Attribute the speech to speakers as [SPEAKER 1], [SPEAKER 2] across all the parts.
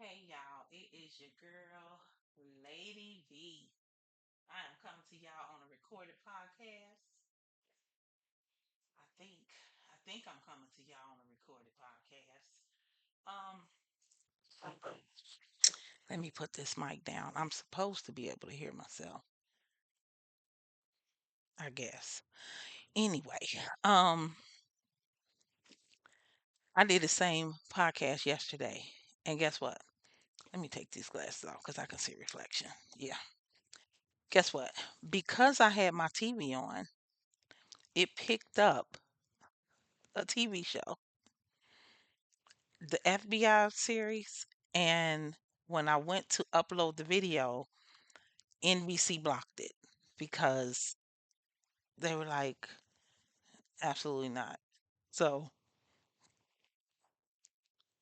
[SPEAKER 1] Hey y'all, it is your girl, Lady V. I am coming to y'all on a recorded podcast. I think I think I'm coming to y'all on a recorded podcast. Um, Let me put this mic down. I'm supposed to be able to hear myself, I guess. Anyway, um, I did the same podcast yesterday, and guess what? Let me take these glasses off because I can see reflection. Yeah. Guess what? Because I had my TV on, it picked up a TV show, the FBI series, and when I went to upload the video, NBC blocked it because they were like, absolutely not. So,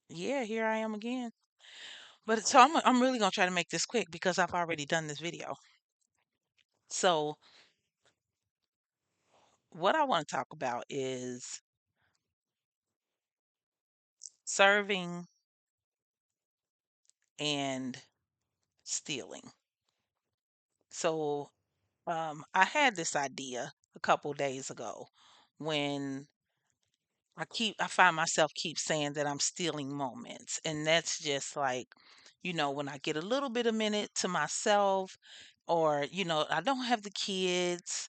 [SPEAKER 1] yeah, here I am again. But so I'm really gonna try to make this quick because I've already done this video. So, what I want to talk about is serving and stealing. So, I had this idea a couple days ago when I find myself keep saying that I'm stealing moments. And that's just like, when I get a little bit of minute to myself or, I don't have the kids,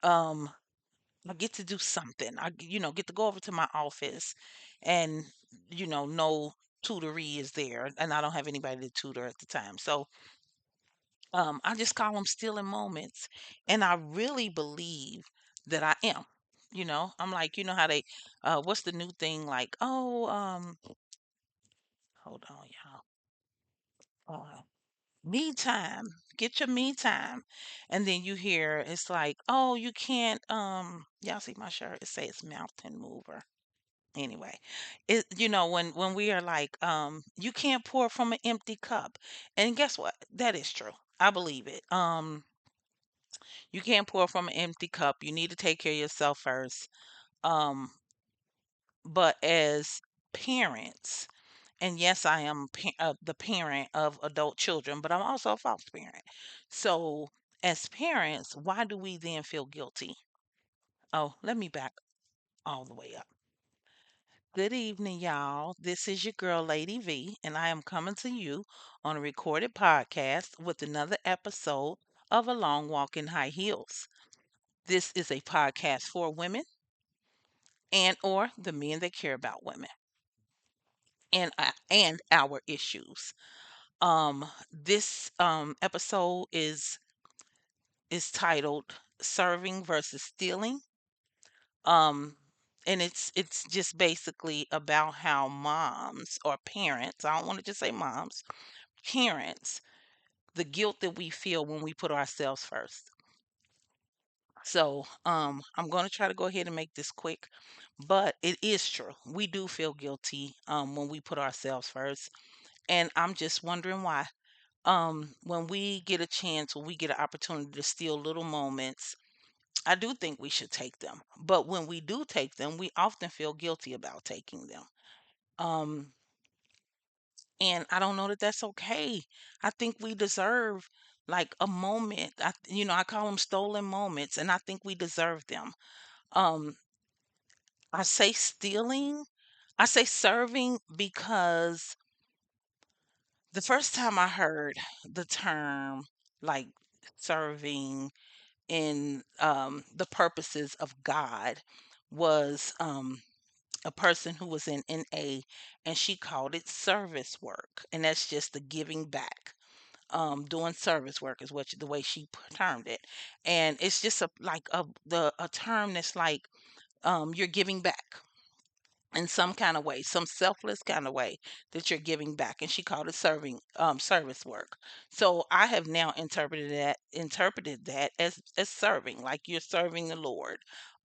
[SPEAKER 1] um, I get to do something. Get to go over to my office and, no tutory is there and I don't have anybody to tutor at the time. So I just call them stealing moments. And I really believe that I am. I'm like, how they, what's the new thing? Like, oh, hold on, y'all. Me time. Get your me time. And then you hear it's like, oh, you can't, y'all see my shirt? It says mountain mover. Anyway, when we are like, you can't pour from an empty cup. And guess what? That is true. I believe it. You can't pour from an empty cup. You need to take care of yourself first. Um, but as parents, and yes, I am the parent of adult children, but I'm also a foster parent. So, as parents, why do we then feel guilty? Oh, let me back all the way up. Good evening, y'all. This is your girl, Lady V, and I am coming to you on a recorded podcast with another episode of A Long Walk in High Heels. This is a podcast for women and or the men that care about women and our issues. This episode is titled "Serving versus Stealing." Um, and it's just basically about how moms or parents, I don't want to just say moms, parents, the guilt that we feel when we put ourselves first. So, I'm going to try to go ahead and make this quick, but it is true. We do feel guilty when we put ourselves first, and I'm just wondering why. When we get a chance, when we get an opportunity to steal little moments, I do think we should take them. But when we do take them, we often feel guilty about taking them. Um, and I don't know that that's okay. I think we deserve like a moment. I call them stolen moments, and I think we deserve them. Um, I say stealing, I say serving because the first time I heard the term like serving in the purposes of God was a person who was in NA and she called it service work. And that's just the giving back. Doing service work is the way she termed it. And it's just a term that's like you're giving back in some kind of way, some selfless kind of way that you're giving back. And she called it serving service work. So I have now interpreted that as serving, like you're serving the Lord.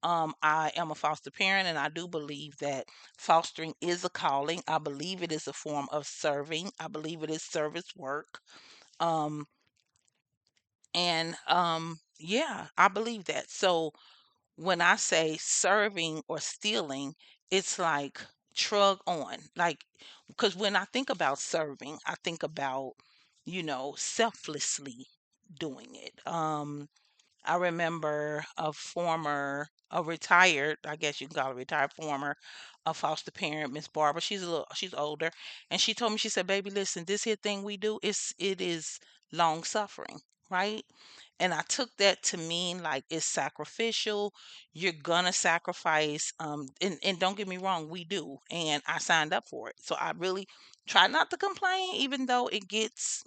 [SPEAKER 1] I am a foster parent and I do believe that fostering is a calling. I believe it is a form of serving. I believe it is service work. Um and yeah, I believe that. So when I say serving or stealing, it's like trug on. Like, because when I think about serving, I think about, selflessly doing it. I remember a retired, I guess you can call it retired former, a foster parent, Miss Barbara. She's older, and she told me, she said, "Baby, listen, this here thing we do, it is long suffering, right?" And I took that to mean like it's sacrificial. You're gonna sacrifice, and don't get me wrong, we do, and I signed up for it. So I really try not to complain, even though it gets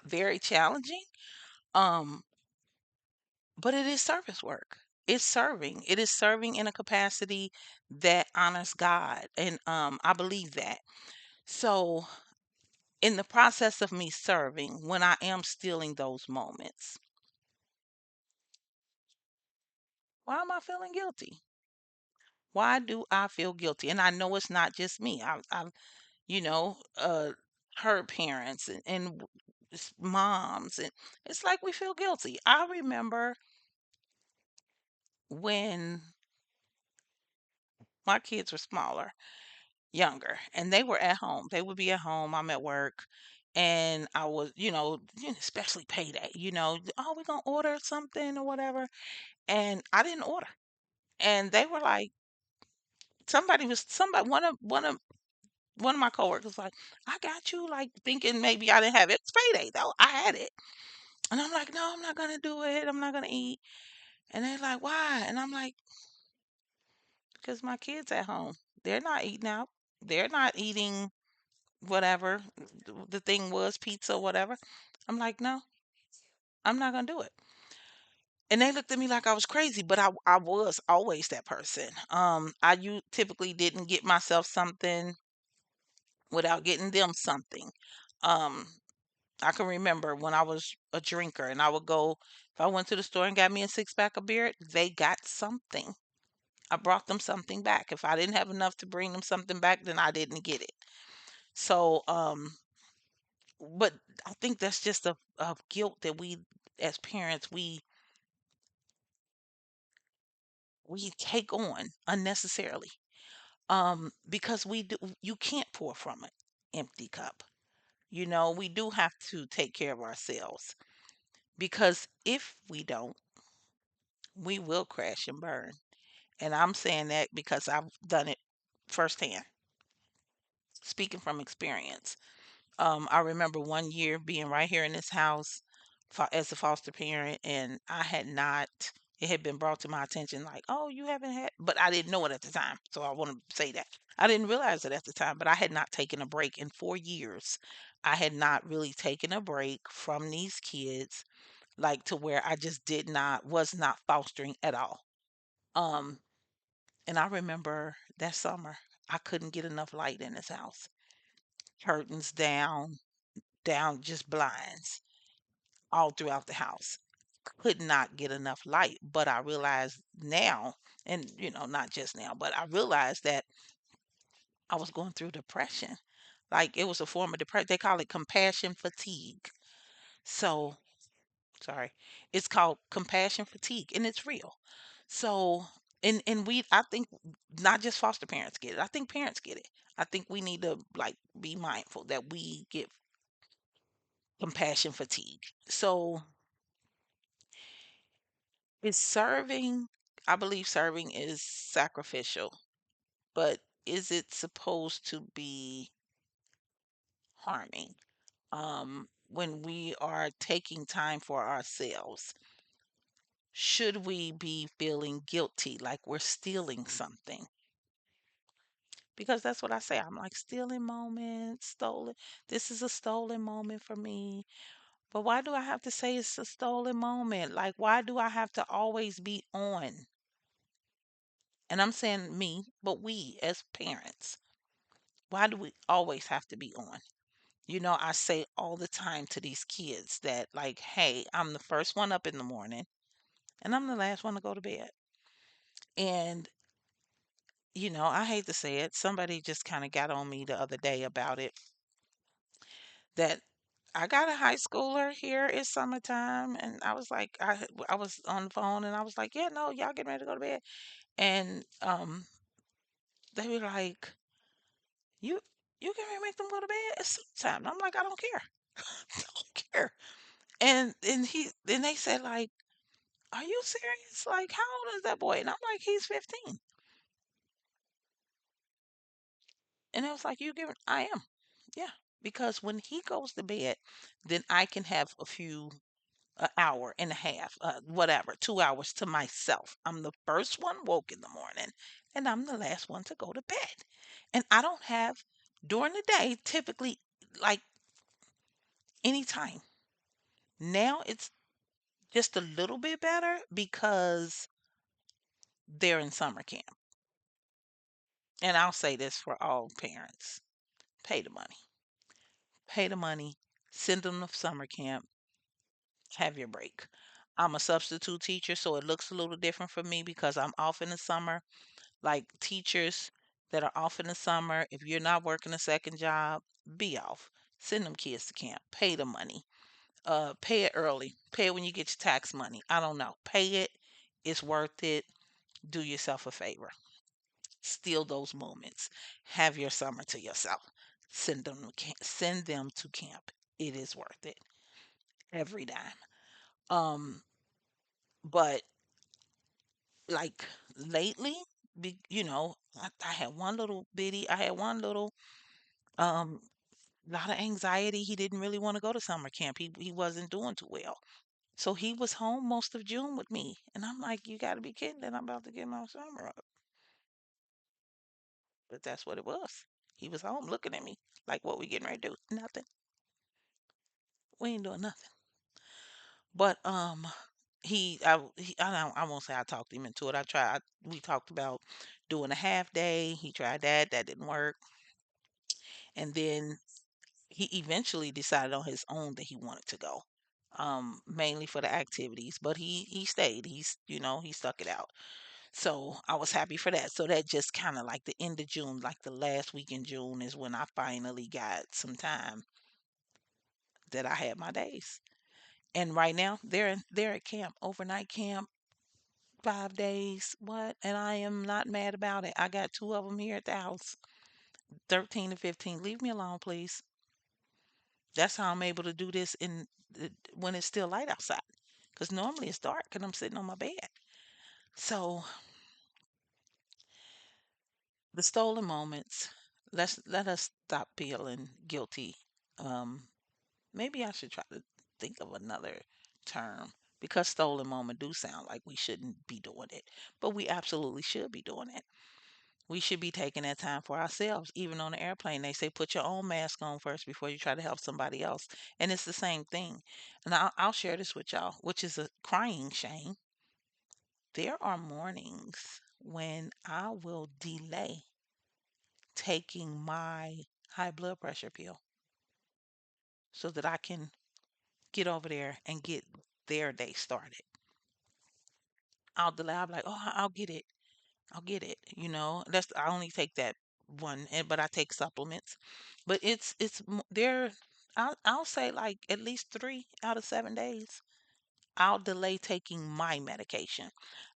[SPEAKER 1] very challenging. Um, but it is service work. It's serving. It is serving in a capacity that honors God. And I believe that. So in the process of me serving, when I am stealing those moments, why am I feeling guilty? Why do I feel guilty? And I know it's not just me. I've you know, uh, heard parents and moms, and it's like we feel guilty. I remember when my kids were smaller, younger, and they were at home. They would be at home. I'm at work, and I was, especially payday. Oh, we're gonna order something or whatever, and I didn't order, and they were like, somebody, one of my coworkers like, I got you, like thinking maybe I didn't have it. It's payday though. I had it. And I'm like, no, I'm not gonna do it. I'm not gonna eat. And they're like, why? And I'm like, because my kids at home. They're not eating out. They're not eating whatever the thing was, pizza, or whatever. I'm like, no, I'm not gonna do it. And they looked at me like I was crazy, but I was always that person. You typically didn't get myself something without getting them something. Um, I can remember when I was a drinker and I would go, if I went to the store and got me a six pack of beer, they got something. I brought them something back. If I didn't have enough to bring them something back, then I didn't get it. So, but I think that's just a guilt that we as parents we take on unnecessarily. Because you can't pour from an empty cup. We do have to take care of ourselves because if we don't, we will crash and burn. And I'm saying that because I've done it firsthand, speaking from experience. I remember one year being right here in this house as a foster parent, and it had been brought to my attention, like, oh, you haven't had, but I didn't know it at the time. So I want to say that. I didn't realize it at the time, but I had not taken a break in 4 years. I had not really taken a break from these kids, like to where I just was not fostering at all. Um, and I remember that summer, I couldn't get enough light in this house. Curtains down, just blinds all throughout the house. Could not get enough light. But I realized now, and not just now, but I realized that I was going through depression. Like it was a form of depression. They call it compassion fatigue. So, sorry. It's called compassion fatigue and it's real. So, and I think not just foster parents get it. I think parents get it. I think we need to like be mindful that we get compassion fatigue. So, is serving, I believe serving is sacrificial, but is it supposed to be harming? When we are taking time for ourselves, should we be feeling guilty like we're stealing something? Because that's what I say. I'm like, stealing moments, stolen. This is a stolen moment for me. But why do I have to say it's a stolen moment? Like, why do I have to always be on? And I'm saying me, but we as parents, why do we always have to be on? I say all the time to these kids that, like, hey, I'm the first one up in the morning and I'm the last one to go to bed. And, I hate to say it, somebody just kind of got on me the other day about it that I got a high schooler here. It's summertime. And I was like, I was on the phone and I was like, yeah, no, y'all getting ready to go to bed. And they were like, You you can make them go to bed at some time. I'm like, I don't care. I don't care. And they said like, are you serious? Like, how old is that boy? And I'm like, he's 15. And it was like, you give I am. Yeah. Because when he goes to bed, then I can have a few an hour and a half, whatever, 2 hours to myself. I'm the first one woke in the morning, and I'm the last one to go to bed. And I don't have during the day typically like any time. Now it's just a little bit better because they're in summer camp. And I'll say this for all parents: pay the money, pay the money, send them to summer camp, have your break. I'm a substitute teacher, so it looks a little different for me because I'm off in the summer. Like teachers that are off in the summer, if you're not working a second job, be off. Send them kids to camp. Pay the money. Pay it early. Pay it when you get your tax money. I don't know. Pay it. It's worth it. Do yourself a favor. Steal those moments. Have your summer to yourself. Send them to camp. Send them to camp. It is worth it every dime. Um, but like lately, I had one little bitty. I had one little um lot of anxiety. He didn't really want to go to summer camp. He wasn't doing too well. So he was home most of June with me. And I'm like, you gotta be kidding that I'm about to get my summer up. But that's what it was. He was home looking at me like what we getting ready to do. Nothing. We ain't doing nothing. But I won't say I talked him into it. We talked about doing a half day. He tried that. That didn't work. And then he eventually decided on his own that he wanted to go, mainly for the activities, but he stayed. He stuck it out. So I was happy for that. So that just kind of like the end of June, like the last week in June, is when I finally got some time that I had my days. And right now they're at camp, overnight camp, 5 days. What? And I am not mad about it. I got two of them here at the house, 13 and 15. Leave me alone, please. That's how I'm able to do this when it's still light outside. Because normally it's dark and I'm sitting on my bed. So the stolen moments. Let us stop feeling guilty. Um, Maybe I should try to think of another term because stolen moment do sound like we shouldn't be doing it, but we absolutely should be doing it. We should be taking that time for ourselves. Even on the airplane, they say put your own mask on first before you try to help somebody else. And it's the same thing. And I'll share this with y'all, which is a crying shame. There are mornings when I will delay taking my high blood pressure pill so that I can get over there and get their day started. I'll delay. I'll be like, oh, I'll get it. I'll get it. I only take that one, but I take supplements. But there. I'll say like at least 3 out of 7 days. I'll delay taking my medication.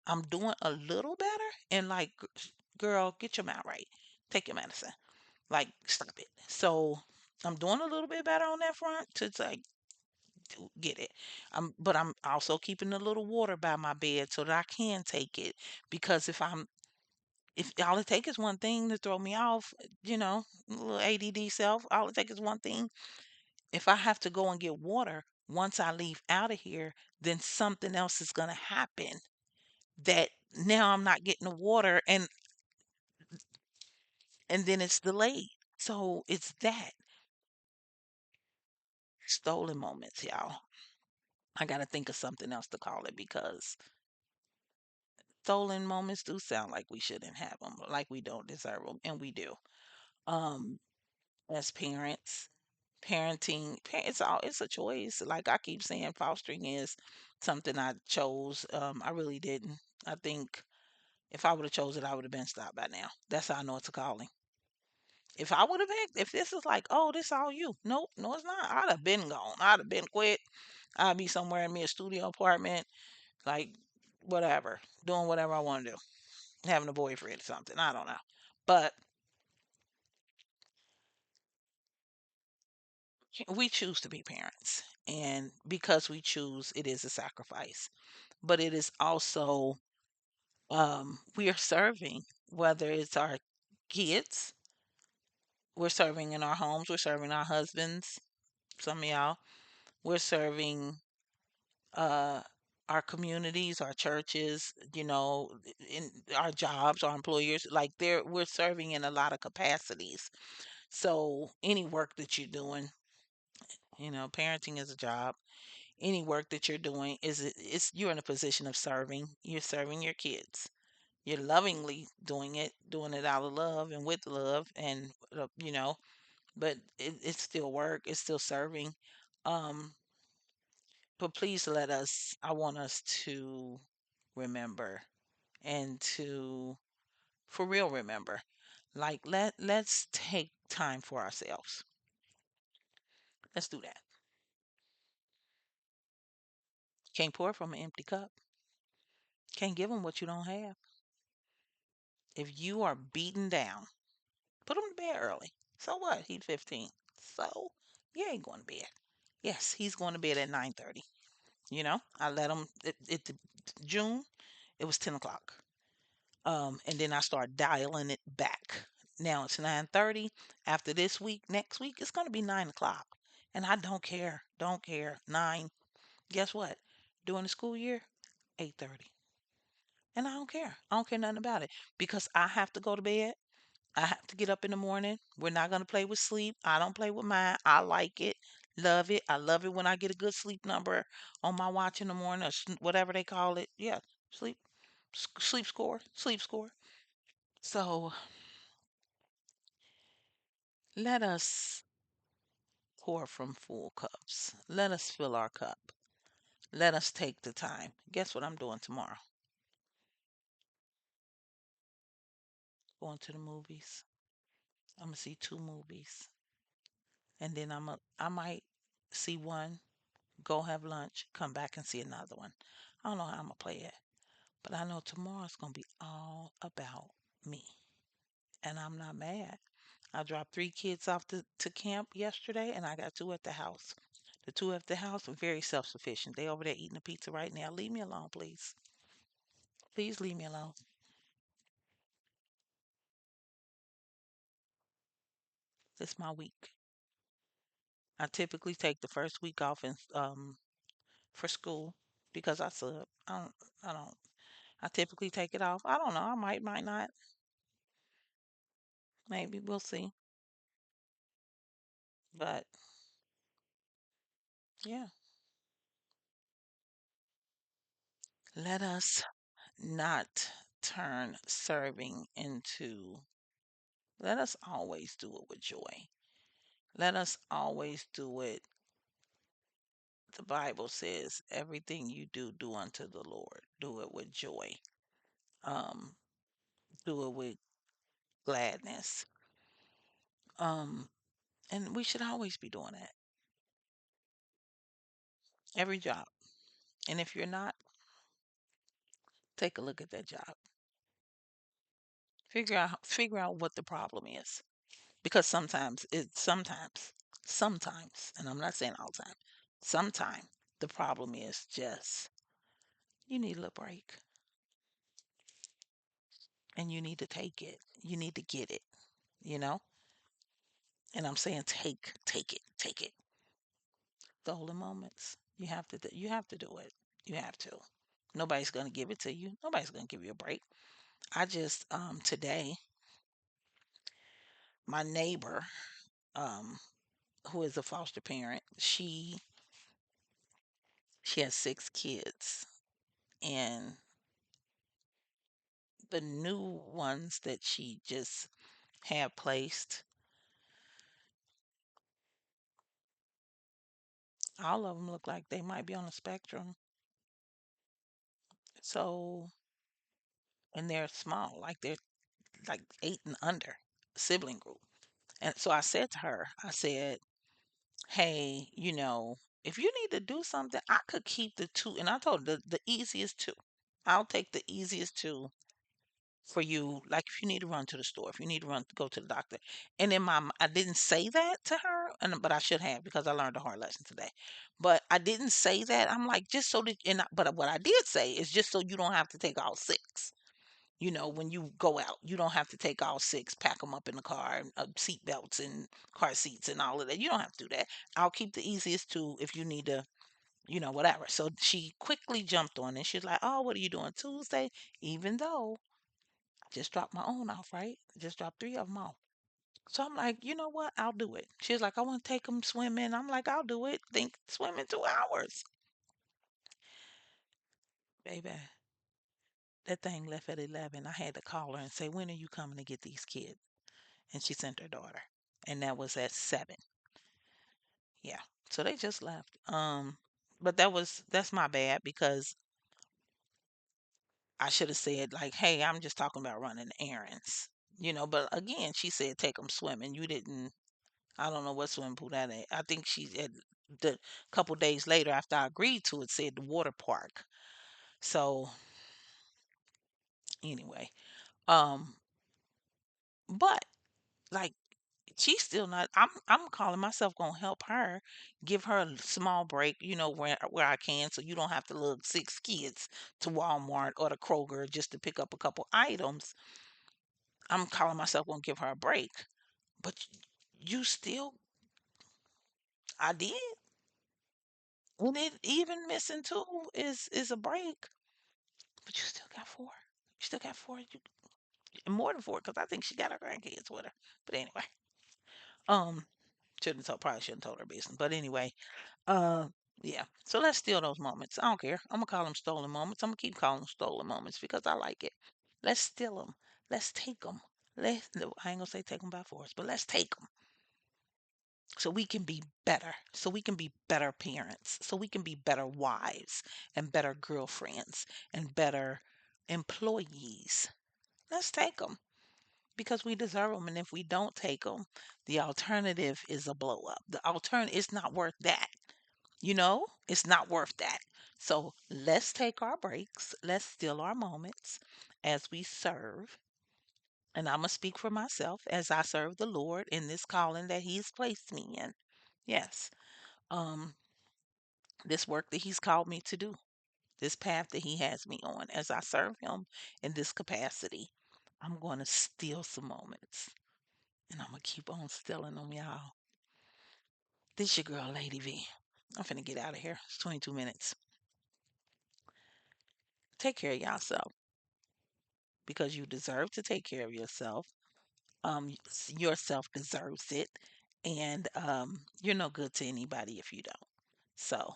[SPEAKER 1] I'm doing a little better, and like, girl, get your mind right. Take your medicine. Like, stop it. So I'm doing a little bit better on that front to like get it. But I'm also keeping a little water by my bed so that I can take it because if all it takes is one thing to throw me off, little ADD self, all it takes is one thing. If I have to go and get water once I leave out of here, then something else is going to happen that now I'm not getting the water and then it's delayed. So it's that stolen moments, y'all. I got to think of something else to call it because stolen moments do sound like we shouldn't have them, like we don't deserve them, and we do. Um, as parents, it's a choice. Like I keep saying, fostering is something I chose. I really didn't. I think if I would have chose it, I would have been stopped by now. That's how I know it's a calling. If I would have been, if this is like, oh, this all you. Nope, no, it's not. I'd have been gone. I'd have been quit. I'd be somewhere in me a studio apartment, like whatever, doing whatever I want to do, having a boyfriend or something. I don't know. But We choose to be parents, and because we choose, it is a sacrifice. But it is also, we are serving, whether it's our kids, we're serving in our homes, we're serving our husbands, some of y'all, we're serving uh our communities, our churches, in our jobs, our employers, like we're serving in a lot of capacities. So any work that you're doing, parenting is a job. Any work that you're doing it's you're in a position of serving. You're serving your kids. You're lovingly doing it out of love and with love, and but it's still work. It's still serving. Um, but please I want us to remember, and to for real remember. Like let's take time for ourselves. Let's do that. Can't pour from an empty cup. Can't give him what you don't have. If you are beaten down, put him to bed early. So what? He's 15. So you ain't going to bed. Yes, he's going to bed at 9:30. I let him. June. It was 10 o'clock. And then I start dialing it back. Now it's 9:30. After this week, next week it's going to be 9 o'clock, and I don't care. Don't care. Nine. Guess what? During the school year, 8:30, and I don't care. I don't care nothing about it because I have to go to bed. I have to get up in the morning. We're not going to play with sleep. I don't play with mine. I like it. Love it. I love it when I get a good sleep number on my watch in the morning, or whatever they call it. Yeah, sleep, sleep score, sleep score. So let us pour from full cups. Let us fill our cup. Let us take the time. Guess what I'm doing tomorrow? Going to the movies. I'm gonna see two movies, and then I might see one, go have lunch, come back and see another one. I don't know how I'm gonna play it, but I know tomorrow's gonna be all about me, and I'm not mad. I dropped three kids off to camp yesterday, and I got two at the house. The two at the house are very self-sufficient. They over there eating a pizza right now. Leave me alone, please. Please leave me alone. It's my week. I typically take the first week off for school because I sub. I don't. I typically take it off. I don't know. I might not. Maybe we'll see. But yeah, let us not turn serving into. Let us always do it with joy. Let us always do it. The Bible says, everything you do, do unto the Lord. Do it with joy. Um, do it with gladness. Um, and we should always be doing that. Every job. And if you're not, take a look at that job. Figure out what the problem is. Because sometimes, and I'm not saying all the time, sometimes the problem is just you need a little break, and you need to take it. You need to get it, you know? And I'm saying take it. Stolen moments. You have to do it. You have to. Nobody's gonna give it to you. Nobody's gonna give you a break. I just today, my neighbor, um, who is a foster parent, she has 6 kids, and the new ones that she just had placed, all of them look like they might be on the spectrum. So, and they're small, like they're like 8 and under, sibling group. And so I said to her, I said, hey, if you need to do something, I could keep the two. And I told her the easiest two. I'll take the easiest two for you. Like if you need to run to the store, if you need to run, go to the doctor. And in I didn't say that to her. but I should have because I learned a hard lesson today. But I didn't say that. I'm like, just so that, but what I did say is just so you don't have to take all six. When you go out, you don't have to take all six, pack them up in the car, and seat belts and car seats and all of that. You don't have to do that. I'll keep the easiest two if you need to, whatever. So she quickly jumped on it. She's like, oh, what are you doing Tuesday? Even though I just dropped my own off, right? Just dropped three of them off. So I'm like, you know what? I'll do it. She's like, I want to take them swimming. I'm like, I'll do it. Think swimming 2 hours. Baby, that thing left at 11. I had to call her and say, when are you coming to get these kids? And she sent her daughter. And that was at 7. Yeah. So they just left. But that's my bad because I should have said like, hey, I'm just talking about running errands. But again, she said take them swimming. You didn't I don't know what swimming pool that is. I think she had the couple days later after I agreed to it said the water park. So anyway, um, but like she's still not. I'm calling myself gonna help her, give her a small break. Where I can, so you don't have to lug 6 kids to Walmart or to Kroger just to pick up a couple items. I'm calling myself gonna give her a break, but you still, I did, and it even missing two is a break. But you still got four. You still got four. More than four because I think she got her grandkids with her. But anyway, um, probably shouldn't told her business. But anyway, uh, yeah. So let's steal those moments. I don't care. I'm gonna call them stolen moments. I'm gonna keep calling them stolen moments because I like it. Let's steal them. Let's take them. No, I ain't gonna say take them by force, but let's take them so we can be better. So we can be better parents. So we can be better wives and better girlfriends and better employees. Let's take them because we deserve them. And if we don't take them, the alternative is a blow up. The alternative is not worth that. It's not worth that. So let's take our breaks. Let's steal our moments as we serve. And I'm going to speak for myself as I serve the Lord in this calling that He's placed me in. Yes. Um, this work that He's called me to do, this path that He has me on, as I serve Him in this capacity, I'm going to steal some moments. And I'm going to keep on stealing them, y'all. This your girl, Lady V. I'm finna get out of here. It's 22 minutes. Take care of yourself because you deserve to take care of yourself. Yourself deserves it. And you're no good to anybody if you don't. So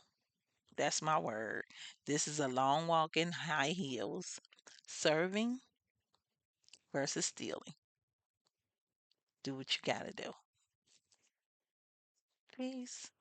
[SPEAKER 1] that's my word. This is a long walk in high heels. Serving versus stealing. Do what you gotta do. Peace.